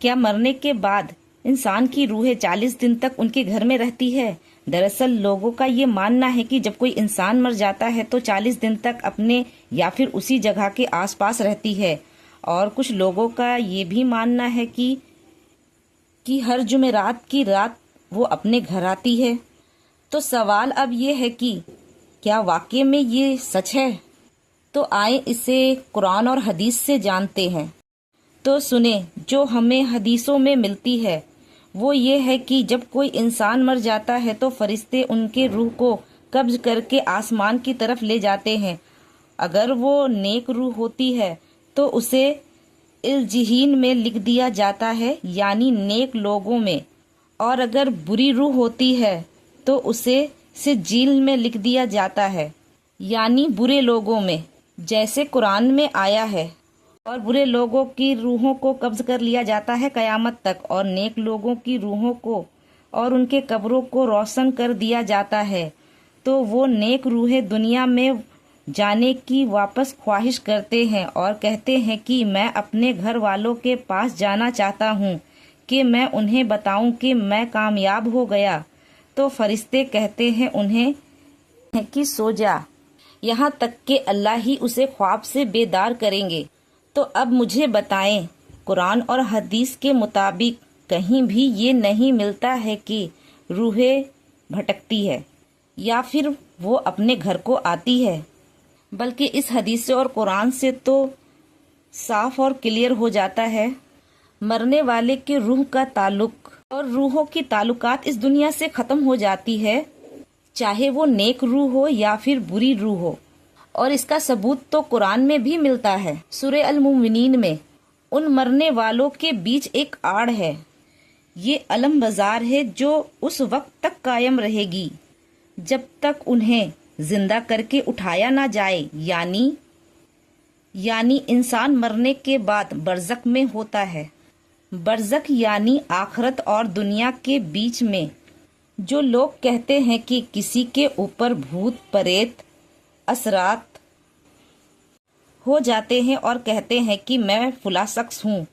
کیا مرنے کے بعد انسان کی روح 40 دن تک ان کے گھر میں رہتی ہے؟ دراصل لوگوں کا یہ ماننا ہے کہ جب کوئی انسان مر جاتا ہے تو 40 دن تک اپنے یا پھر اسی جگہ کے آس پاس رہتی ہے، اور کچھ لوگوں کا یہ بھی ماننا ہے کہ ہر جمعرات کی رات وہ اپنے گھر آتی ہے۔ تو سوال اب یہ ہے کہ کیا واقعے میں یہ سچ ہے؟ تو آئیں اسے قرآن اور حدیث سے جانتے ہیں۔ تو سنیں، جو ہمیں حدیثوں میں ملتی ہے وہ یہ ہے کہ جب کوئی انسان مر جاتا ہے تو فرشتے ان کے روح کو قبض کر کے آسمان کی طرف لے جاتے ہیں۔ اگر وہ نیک روح ہوتی ہے تو اسے الجحین میں لکھ دیا جاتا ہے، یعنی نیک لوگوں میں، اور اگر بری روح ہوتی ہے تو اسے سجیل میں لکھ دیا جاتا ہے، یعنی برے لوگوں میں، جیسے قرآن میں آیا ہے۔ اور برے لوگوں کی روحوں کو قبض کر لیا جاتا ہے قیامت تک، اور نیک لوگوں کی روحوں کو اور ان کے قبروں کو روشن کر دیا جاتا ہے۔ تو وہ نیک روحیں دنیا میں جانے کی واپس خواہش کرتے ہیں اور کہتے ہیں کہ میں اپنے گھر والوں کے پاس جانا چاہتا ہوں کہ میں انہیں بتاؤں کہ میں کامیاب ہو گیا۔ تو فرشتے کہتے ہیں انہیں کہ سو جا، یہاں تک کہ اللہ ہی اسے خواب سے بیدار کریں گے۔ تو اب مجھے بتائیں، قرآن اور حدیث کے مطابق کہیں بھی یہ نہیں ملتا ہے کہ روح بھٹکتی ہے یا پھر وہ اپنے گھر کو آتی ہے، بلکہ اس حدیث اور قرآن سے تو صاف اور کلیئر ہو جاتا ہے مرنے والے کے روح کا تعلق اور روحوں کی تعلقات اس دنیا سے ختم ہو جاتی ہے، چاہے وہ نیک روح ہو یا پھر بری روح ہو۔ اور اس کا ثبوت تو قرآن میں بھی ملتا ہے۔ سورہ المومنین میں ان مرنے والوں کے بیچ ایک آڑ ہے، یہ علم بازار ہے جو اس وقت تک قائم رہے گی جب تک انہیں زندہ کر کے اٹھایا نہ جائے، یعنی انسان مرنے کے بعد برزخ میں ہوتا ہے۔ برزخ یعنی آخرت اور دنیا کے بیچ میں۔ جو لوگ کہتے ہیں کہ کسی کے اوپر بھوت پریت اثرات ہو جاتے ہیں اور کہتے ہیں کہ میں فلاں شخص ہوں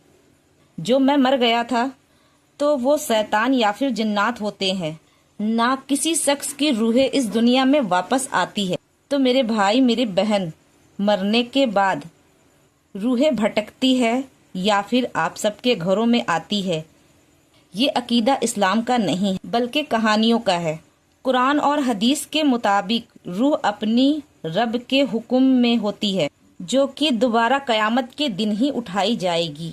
جو میں مر گیا تھا، تو وہ شیطان یا پھر جنات ہوتے ہیں، نہ کسی شخص کی روح اس دنیا میں واپس آتی ہے۔ تو میرے بھائی میری بہن، مرنے کے بعد روح بھٹکتی ہے یا پھر آپ سب کے گھروں میں آتی ہے، یہ عقیدہ اسلام کا نہیں بلکہ کہانیوں کا ہے۔ قرآن اور حدیث کے مطابق روح اپنی رب کے حکم میں ہوتی ہے، جو کہ دوبارہ قیامت کے دن ہی اٹھائی جائے گی۔